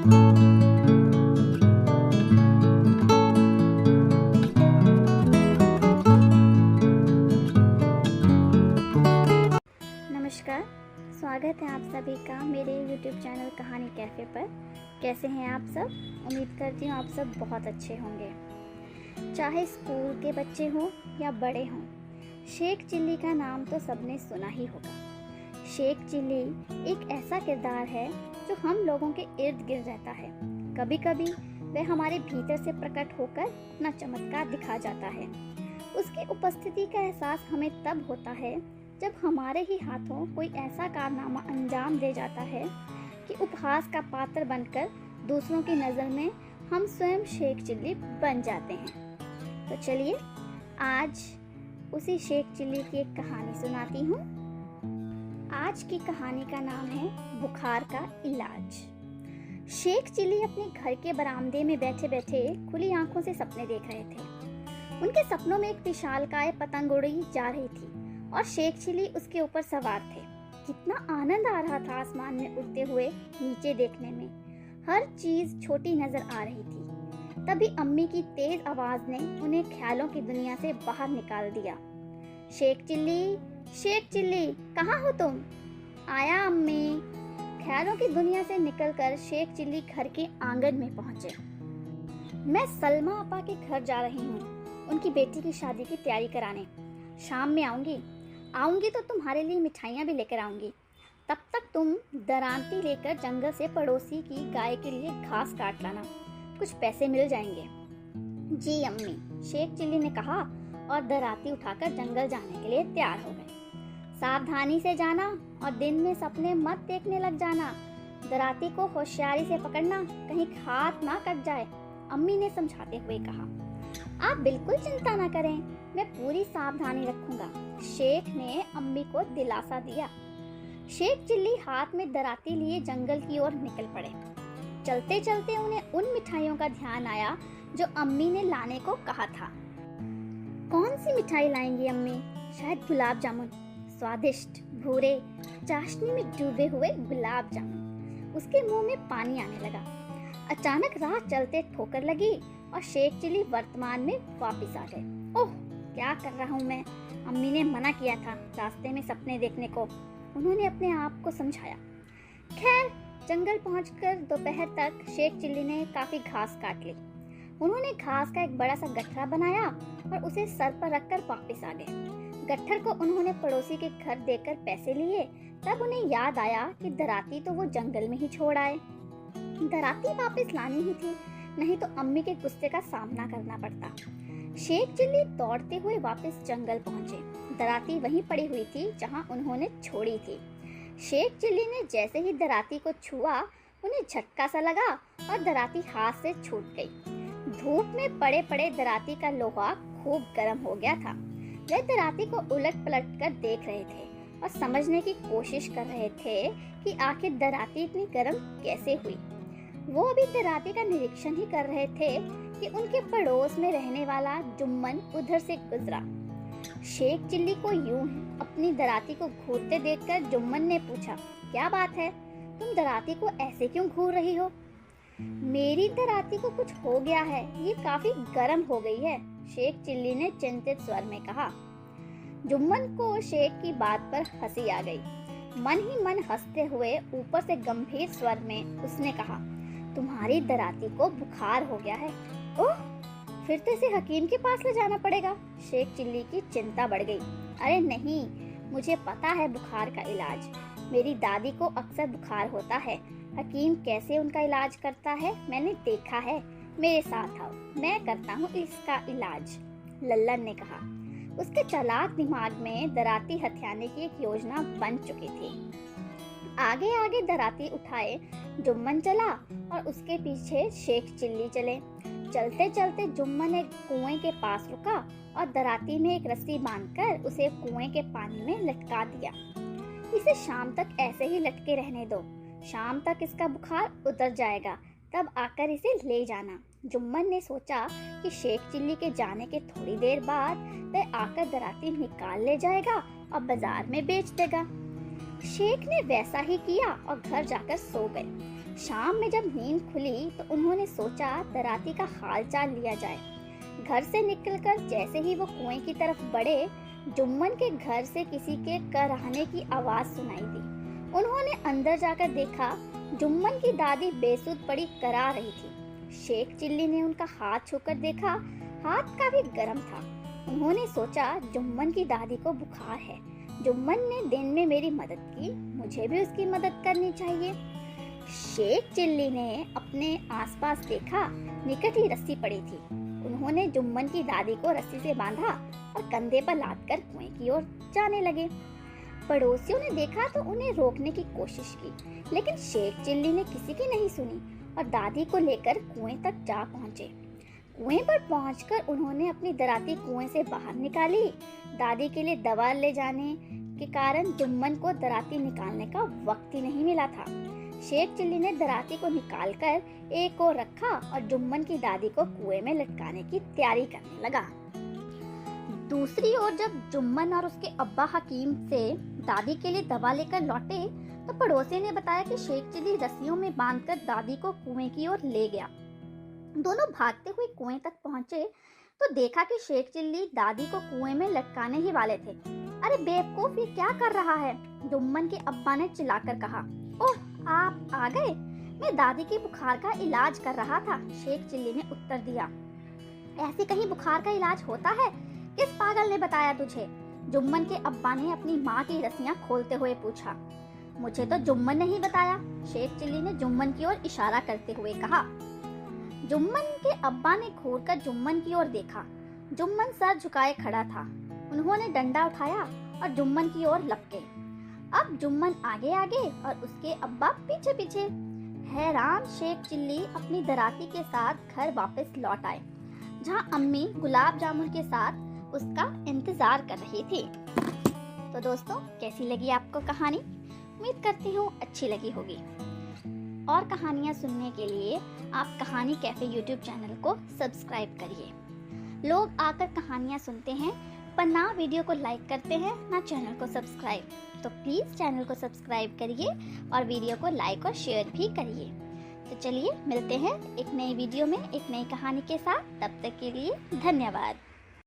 नमस्कार, स्वागत है आप सभी का मेरे YouTube चैनल कहानी कैफ़े पर। कैसे हैं आप सब? उम्मीद करती हूँ आप सब बहुत अच्छे होंगे। चाहे स्कूल के बच्चे हों या बड़े हों, शेख चिल्ली का नाम तो सबने सुना ही होगा। शेख चिल्ली एक ऐसा किरदार है जो हम लोगों के इर्द गिर्द रहता है। कभी कभी वह हमारे भीतर से प्रकट होकर अपना चमत्कार दिखा जाता है। उसकी उपस्थिति का एहसास हमें तब होता है जब हमारे ही हाथों कोई ऐसा कारनामा अंजाम दे जाता है कि उपहास का पात्र बनकर दूसरों की नज़र में हम स्वयं शेख चिल्ली बन जाते हैं। तो चलिए आज उसी शेख चिल्ली की एक कहानी सुनाती हूँ। आज की कहानी का नाम है बुखार का इलाज। शेख चिल्ली अपने घर के बरामदे में बैठे बैठे खुली आंखों से सपने देख रहे थे। उनके सपनों में एक विशालकाय पतंग उड़ी जा रही थी और शेख चिल्ली उसके ऊपर सवार थे। कितना आनंद आ रहा था आसमान में उड़ते हुए नीचे देखने में। हर चीज छोटी नजर आ रही थी। तभी अम्मी की तेज आवाज ने उन्हें ख्यालों की दुनिया से बाहर निकाल दिया। शेख चिल्ली कहाँ हो तुम? आया अम्मी। ख्यालों की दुनिया से निकलकर शेख चिल्ली घर के आंगन में पहुंचे। मैं सलमा आपा के घर जा रही हूँ, उनकी बेटी की शादी की तैयारी कराने। शाम में आऊंगी तो तुम्हारे लिए मिठाइयाँ भी लेकर आऊंगी। तब तक तुम दरांती लेकर जंगल से पड़ोसी की गाय के लिए घास काट लाना, कुछ पैसे मिल जाएंगे। जी अम्मी, शेख चिल्ली ने कहा और दराती उठाकर जंगल जाने के लिए तैयार हो गए। सावधानी से जाना और दिन में सपने मत देखने लग जाना। दराती को होशियारी से पकड़ना, कहीं हाथ ना कट जाए, अम्मी ने समझाते हुए कहा। आप बिल्कुल चिंता ना करें, मैं पूरी सावधानी रखूंगा, शेख ने अम्मी को दिलासा दिया। शेख चिल्ली हाथ में दराती लिए जंगल की ओर निकल पड़े। चलते चलते उन्हें उन मिठाइयों का ध्यान आया जो अम्मी ने लाने को कहा था। कौन सी मिठाई लाएंगी अम्मी? शायद गुलाब जामुन, स्वादिष्ट भूरे चाशनी में डूबे हुए गुलाब जामुन। उसके मुंह में पानी आने लगा। अचानक राह चलते ठोकर लगी और शेख चिल्ली वर्तमान में वापस आ गए। ओह, क्या कर रहा हूँ मैं? अम्मी ने मना किया था रास्ते में सपने देखने को, उन्होंने अपने आप को समझाया। खैर, जंगल पहुंचकर दोपहर तक शेख चिल्ली ने काफी घास काट ली। उन्होंने घास का एक बड़ा सा गट्ठरा बनाया और उसे सर पर रखकर वापस आ गए। गट्ठर को उन्होंने पड़ोसी के घर देकर पैसे लिए। तब उन्हें याद आया कि दराती तो वो जंगल में ही छोड़ आए। दराती वापस लानी ही थी, नहीं तो अम्मी के गुस्से का सामना करना पड़ता। शेख चिल्ली दौड़ते हुए वापस जंगल पहुंचे। दराती वहीं पड़ी हुई थी जहां उन्होंने छोड़ी थी। शेख चिल्ली ने जैसे ही दराती को छुआ, उन्हें झटका सा लगा और दराती हाथ से छूट गई। धूप में पड़े पड़े दराती का लोहा खूब गर्म हो गया था। वे दराती को उलट पलट कर देख रहे थे और समझने की कोशिश कर रहे थे कि आखिर दराती इतनी गर्म कैसे हुई। वो अभी दराती का निरीक्षण ही कर रहे थे कि उनके पड़ोस में रहने वाला जुम्मन उधर से गुजरा। शेख चिल्ली को यूं अपनी दराती को घूरते देखकर जुम्मन ने पूछा, क्या बात है, तुम दराती को ऐसे क्यों घूर रही हो? मेरी दराती को कुछ हो गया है, ये काफी गर्म हो गई है, शेख चिल्ली ने चिंतित स्वर में कहा। जुम्मन को शेख की बात पर हंसी आ गई। मन ही मन हंसते हुए ऊपर से गंभीर स्वर में उसने कहा, तुम्हारी दराती को बुखार हो गया है। ओह, फिर तो इसे हकीम के पास ले जाना पड़ेगा। शेख चिल्ली की चिंता बढ़ गई। अरे नहीं, मुझे पता है बुखार का इलाज। मेरी दादी को अक्सर बुखार होता है। हकीम कैसे उनका इलाज करता है मैंने देखा है। मेरे साथ आओ, मैं करता हूँ इसका इलाज, लल्लन ने कहा। उसके चालाक दिमाग में दराती हथियाने की एक योजना बन चुकी थी। आगे आगे दराती उठाए जुम्मन चला और उसके पीछे शेख चिल्ली चले। चलते चलते जुम्मन एक कुएं के पास रुका और दराती में एक रस्सी बांधकर उसे कुएं के पानी में लटका दिया। इसे शाम तक ऐसे ही लटके रहने दो, शाम तक इसका बुखार उतर जाएगा, तब आकर इसे ले जाना। जुम्मन ने सोचा कि शेख चिल्ली के जाने के थोड़ी देर बाद वह आकर दराती निकाल ले जाएगा और बाजार में बेच देगा। शेख ने वैसा ही किया और घर जाकर सो गए। शाम में जब नींद खुली तो उन्होंने सोचा दराती का हाल चाल लिया जाए। घर से निकलकर जैसे ही वो कुएं की तरफ बढ़े, जुम्मन के घर से किसी के कराहने की आवाज सुनाई दी। उन्होंने अंदर जाकर देखा, जुम्मन की दादी बेसुध पड़ी करा रही थी। शेख चिल्ली ने उनका हाथ छूकर देखा, हाथ काफी गर्म था। उन्होंने सोचा जुम्मन की दादी को बुखार है। जुम्मन ने दिन में मेरी मदद की, मुझे भी उसकी मदद करनी चाहिए। शेख चिल्ली ने अपने आसपास देखा, निकट ही रस्सी पड़ी थी। उन्होंने जुम्मन की दादी को रस्सी से बांधा और कंधे पर लादकर कुएं की ओर जाने लगे। पड़ोसियों ने देखा तो उन्हें रोकने की कोशिश की, लेकिन शेख चिल्ली ने किसी की नहीं सुनी और दादी को लेकर कुएं तक जा पहुंचे। कुएं पर पहुंचकर उन्होंने अपनी दराती कुएं से बाहर निकाली। दादी के लिए दवा ले जाने के कारण जुम्मन को दराती निकालने का वक्त ही नहीं मिला था। शेख चिल्ली ने दराती को निकालकर एक ओर रखा और जुम्मन की दादी को कुएं में लटकाने की तैयारी करने लगा। दूसरी ओर जब जुम्मन और उसके अब्बा हकीम से दादी के लिए दवा लेकर लौटे तो पड़ोसी ने बताया कि शेख चिल्ली रस्सियों में बांधकर दादी को कुएं की ओर ले गया। दोनों भागते हुए कुएं तक पहुंचे तो देखा कि शेख चिल्ली दादी को कुएं में लटकाने ही वाले थे। अरे बेवकूफ, ये क्या कर रहा है? जुम्मन के अब्बा ने चिल्लाकर कहा। ओह, आप आ गए? मैं दादी की बुखार का इलाज कर रहा था, शेख चिल्ली ने उत्तर दिया। ऐसे कहीं बुखार का इलाज होता है? किस पागल ने बताया तुझे? जुम्मन के अब्बा ने अपनी माँ की रस्सियां खोलते हुए पूछा। मुझे तो जुम्मन ने ही बताया, शेख चिल्ली ने जुम्मन की ओर इशारा करते हुए कहा। जुम्मन के अब्बा ने घूरकर जुम्मन की ओर देखा। जुम्मन सर झुकाए खड़ा था। उन्होंने डंडा उठाया और जुम्मन की ओर लपके। अब जुम्मन आगे आगे और उसके अब्बा पीछे पीछे। हैरान शेख चिल्ली अपनी दराती के साथ घर वापस लौट आए, जहां अम्मी गुलाब जामुन के साथ उसका इंतजार कर रही थी। तो दोस्तों, कैसी लगी आपको कहानी? उम्मीद करती हूँ अच्छी लगी होगी। और कहानियाँ सुनने के लिए आप कहानी कैफे यूट्यूब चैनल को सब्सक्राइब करिए। लोग आकर कहानियाँ सुनते हैं पर ना वीडियो को लाइक करते हैं, ना चैनल को सब्सक्राइब। तो प्लीज़ चैनल को सब्सक्राइब करिए और वीडियो को लाइक और शेयर भी करिए। तो चलिए मिलते हैं एक नई वीडियो में एक नई कहानी के साथ। तब तक के लिए धन्यवाद।